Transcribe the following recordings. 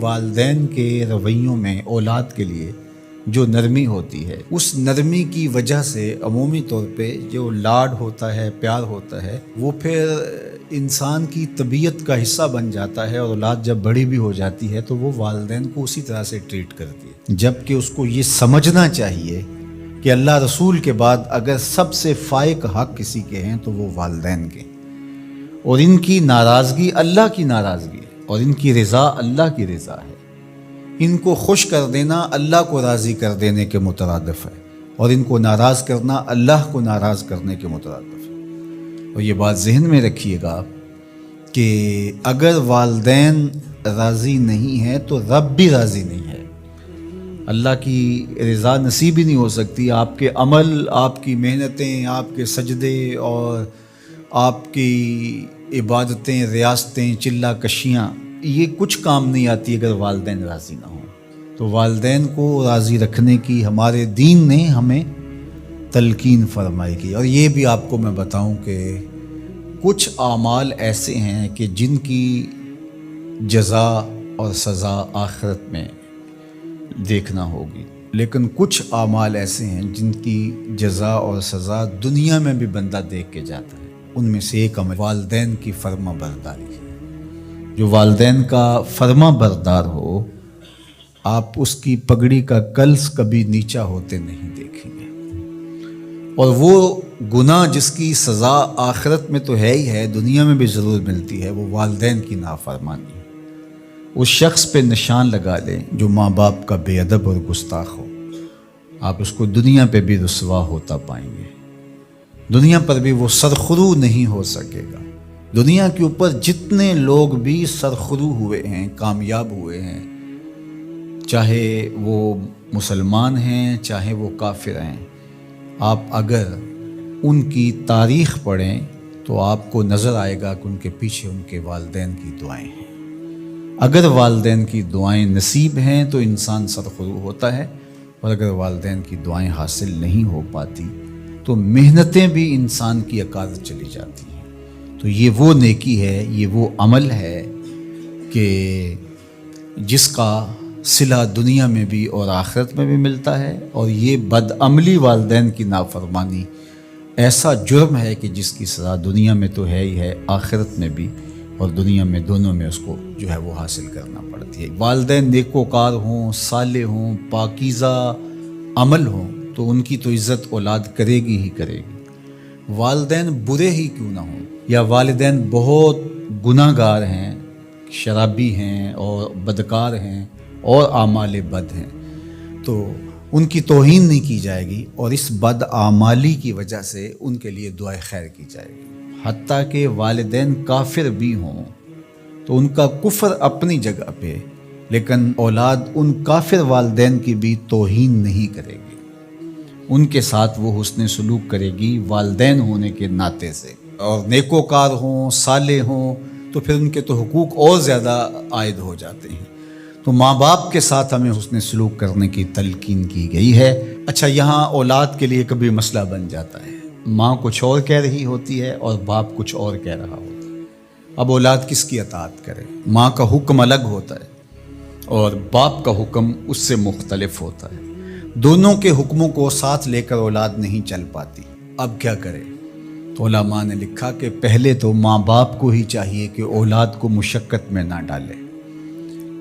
والدین کے رویوں میں اولاد کے لیے جو نرمی ہوتی ہے، اس نرمی کی وجہ سے عمومی طور پہ جو لاڈ ہوتا ہے، پیار ہوتا ہے، وہ پھر انسان کی طبیعت کا حصہ بن جاتا ہے، اور اولاد جب بڑی بھی ہو جاتی ہے تو وہ والدین کو اسی طرح سے ٹریٹ کرتی ہے، جبکہ اس کو یہ سمجھنا چاہیے کہ اللہ رسول کے بعد اگر سب سے فائق حق کسی کے ہیں تو وہ والدین کے، اور ان کی ناراضگی اللہ کی ناراضگی ہے، اور ان کی رضا اللہ کی رضا ہے۔ ان کو خوش کر دینا اللہ کو راضی کر دینے کے مترادف ہے، اور ان کو ناراض کرنا اللہ کو ناراض کرنے کے مترادف ہے۔ اور یہ بات ذہن میں رکھیے گا کہ اگر والدین راضی نہیں ہیں تو رب بھی راضی نہیں ہے۔ اللہ کی رضا نصیب ہی نہیں ہو سکتی، آپ کے عمل، آپ کی محنتیں، آپ کے سجدے اور آپ کی عبادتیں، ریاستیں، چلہ کشیاں، یہ کچھ کام نہیں آتی اگر والدین راضی نہ ہوں۔ تو والدین کو راضی رکھنے کی ہمارے دین نے ہمیں تلقین فرمائی کی۔ اور یہ بھی آپ کو میں بتاؤں کہ کچھ اعمال ایسے ہیں کہ جن کی جزا اور سزا آخرت میں دیکھنا ہوگی، لیکن کچھ اعمال ایسے ہیں جن کی جزا اور سزا دنیا میں بھی بندہ دیکھ کے جاتا ہے۔ ان میں سے ایک عمل والدین کی فرما برداری ہے۔ جو والدین کا فرما بردار ہو، آپ اس کی پگڑی کا کلس کبھی نیچا ہوتے نہیں دیکھیں گے، اور وہ گناہ جس کی سزا آخرت میں تو ہے ہی ہے، دنیا میں بھی ضرور ملتی ہے، وہ والدین کی نافرمانی ہے۔ اس شخص پہ نشان لگا لیں جو ماں باپ کا بے ادب اور گستاخ ہو، آپ اس کو دنیا پہ بھی رسوا ہوتا پائیں گے، دنیا پر بھی وہ سرخرو نہیں ہو سکے گا۔ دنیا کے اوپر جتنے لوگ بھی سرخرو ہوئے ہیں، کامیاب ہوئے ہیں، چاہے وہ مسلمان ہیں چاہے وہ کافر ہیں، آپ اگر ان کی تاریخ پڑھیں تو آپ کو نظر آئے گا کہ ان کے پیچھے ان کے والدین کی دعائیں ہیں۔ اگر والدین کی دعائیں نصیب ہیں تو انسان سرخرو ہوتا ہے، اور اگر والدین کی دعائیں حاصل نہیں ہو پاتی تو محنتیں بھی انسان کی عکاس چلی جاتی ہیں۔ تو یہ وہ نیکی ہے، یہ وہ عمل ہے کہ جس کا صلہ دنیا میں بھی اور آخرت میں بھی ملتا ہے، اور یہ بدعملی والدین کی نافرمانی ایسا جرم ہے کہ جس کی سزا دنیا میں تو ہے ہی ہے، آخرت میں بھی، اور دنیا میں دونوں میں اس کو جو ہے وہ حاصل کرنا پڑتی ہے۔ والدین نیکوکار ہوں، صالح ہوں، پاکیزہ عمل ہوں تو ان کی تو عزت اولاد کرے گی ہی کرے گی، والدین برے ہی کیوں نہ ہوں، یا والدین بہت گناہ گار ہیں، شرابی ہیں اور بدکار ہیں اور اعمال بد ہیں، تو ان کی توہین نہیں کی جائے گی، اور اس بد اعمالی کی وجہ سے ان کے لیے دعائے خیر کی جائے گی۔ حتیٰ کہ والدین کافر بھی ہوں تو ان کا کفر اپنی جگہ پہ، لیکن اولاد ان کافر والدین کی بھی توہین نہیں کرے گی، ان کے ساتھ وہ حسن سلوک کرے گی والدین ہونے کے ناطے سے، اور نیکوکار ہوں، صالح ہوں تو پھر ان کے تو حقوق اور زیادہ عائد ہو جاتے ہیں۔ تو ماں باپ کے ساتھ ہمیں حسن سلوک کرنے کی تلقین کی گئی ہے۔ اچھا، یہاں اولاد کے لیے کبھی مسئلہ بن جاتا ہے، ماں کچھ اور کہہ رہی ہوتی ہے اور باپ کچھ اور کہہ رہا ہوتا ہے، اب اولاد کس کی اطاعت کرے؟ ماں کا حکم الگ ہوتا ہے اور باپ کا حکم اس سے مختلف ہوتا ہے، دونوں کے حکموں کو ساتھ لے کر اولاد نہیں چل پاتی، اب کیا کرے؟ تو علماء نے لکھا کہ پہلے تو ماں باپ کو ہی چاہیے کہ اولاد کو مشقت میں نہ ڈالے،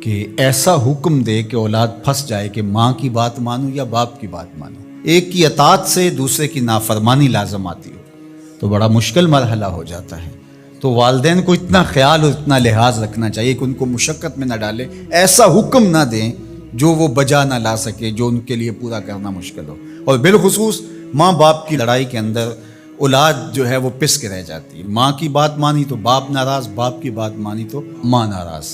کہ ایسا حکم دے کہ اولاد پھنس جائے کہ ماں کی بات مانو یا باپ کی بات مانو، ایک کی اطاعت سے دوسرے کی نافرمانی لازم آتی ہو تو بڑا مشکل مرحلہ ہو جاتا ہے۔ تو والدین کو اتنا خیال اور اتنا لحاظ رکھنا چاہیے کہ ان کو مشقت میں نہ ڈالے، ایسا حکم نہ دیں جو وہ بجا نہ لا سکے، جو ان کے لیے پورا کرنا مشکل ہو۔ اور بالخصوص ماں باپ کی لڑائی کے اندر اولاد جو ہے وہ پس کے رہ جاتی ہے، ماں کی بات مانی تو باپ ناراض، باپ کی بات مانی تو ماں ناراض،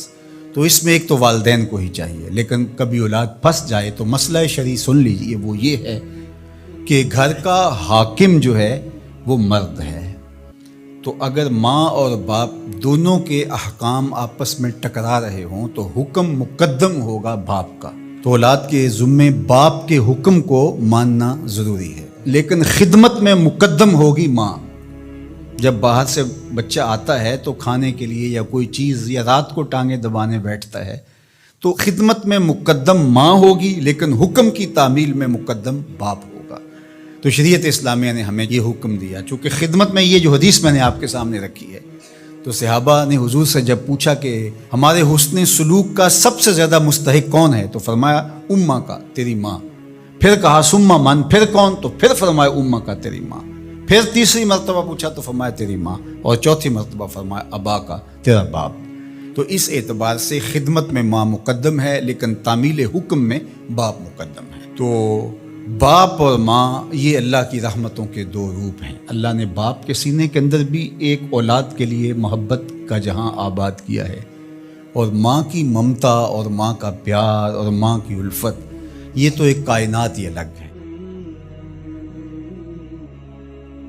تو اس میں ایک تو والدین کو ہی چاہیے۔ لیکن کبھی اولاد پھنس جائے تو مسئلہ شرعی سن لیجئے، وہ یہ ہے کہ گھر کا حاکم جو ہے وہ مرد ہے، تو اگر ماں اور باپ دونوں کے احکام آپس میں ٹکرا رہے ہوں تو حکم مقدم ہوگا باپ کا، تو اولاد کے ذمے باپ کے حکم کو ماننا ضروری ہے، لیکن خدمت میں مقدم ہوگی ماں۔ جب باہر سے بچہ آتا ہے تو کھانے کے لیے یا کوئی چیز، یا رات کو ٹانگیں دبانے بیٹھتا ہے تو خدمت میں مقدم ماں ہوگی لیکن حکم کی تعمیل میں مقدم باپ ہوگا۔ تو شریعت اسلامیہ نے ہمیں یہ حکم دیا، چونکہ خدمت میں یہ جو حدیث میں نے آپ کے سامنے رکھی ہے، تو صحابہ نے حضور سے جب پوچھا کہ ہمارے حسن سلوک کا سب سے زیادہ مستحق کون ہے، تو فرمایا امہ کا، تیری ماں۔ پھر کہا سما من، پھر کون؟ تو پھر فرمایا امہ کا، تیری ماں۔ پھر تیسری مرتبہ پوچھا تو فرمایا تیری ماں، اور چوتھی مرتبہ فرمایا ابا کا، تیرا باپ۔ تو اس اعتبار سے خدمت میں ماں مقدم ہے لیکن تعمیل حکم میں باپ مقدم ہے۔ تو باپ اور ماں یہ اللہ کی رحمتوں کے دو روپ ہیں۔ اللہ نے باپ کے سینے کے اندر بھی ایک اولاد کے لیے محبت کا جہاں آباد کیا ہے، اور ماں کی ممتا اور ماں کا پیار اور ماں کی الفت، یہ تو ایک کائنات ہی الگ ہے۔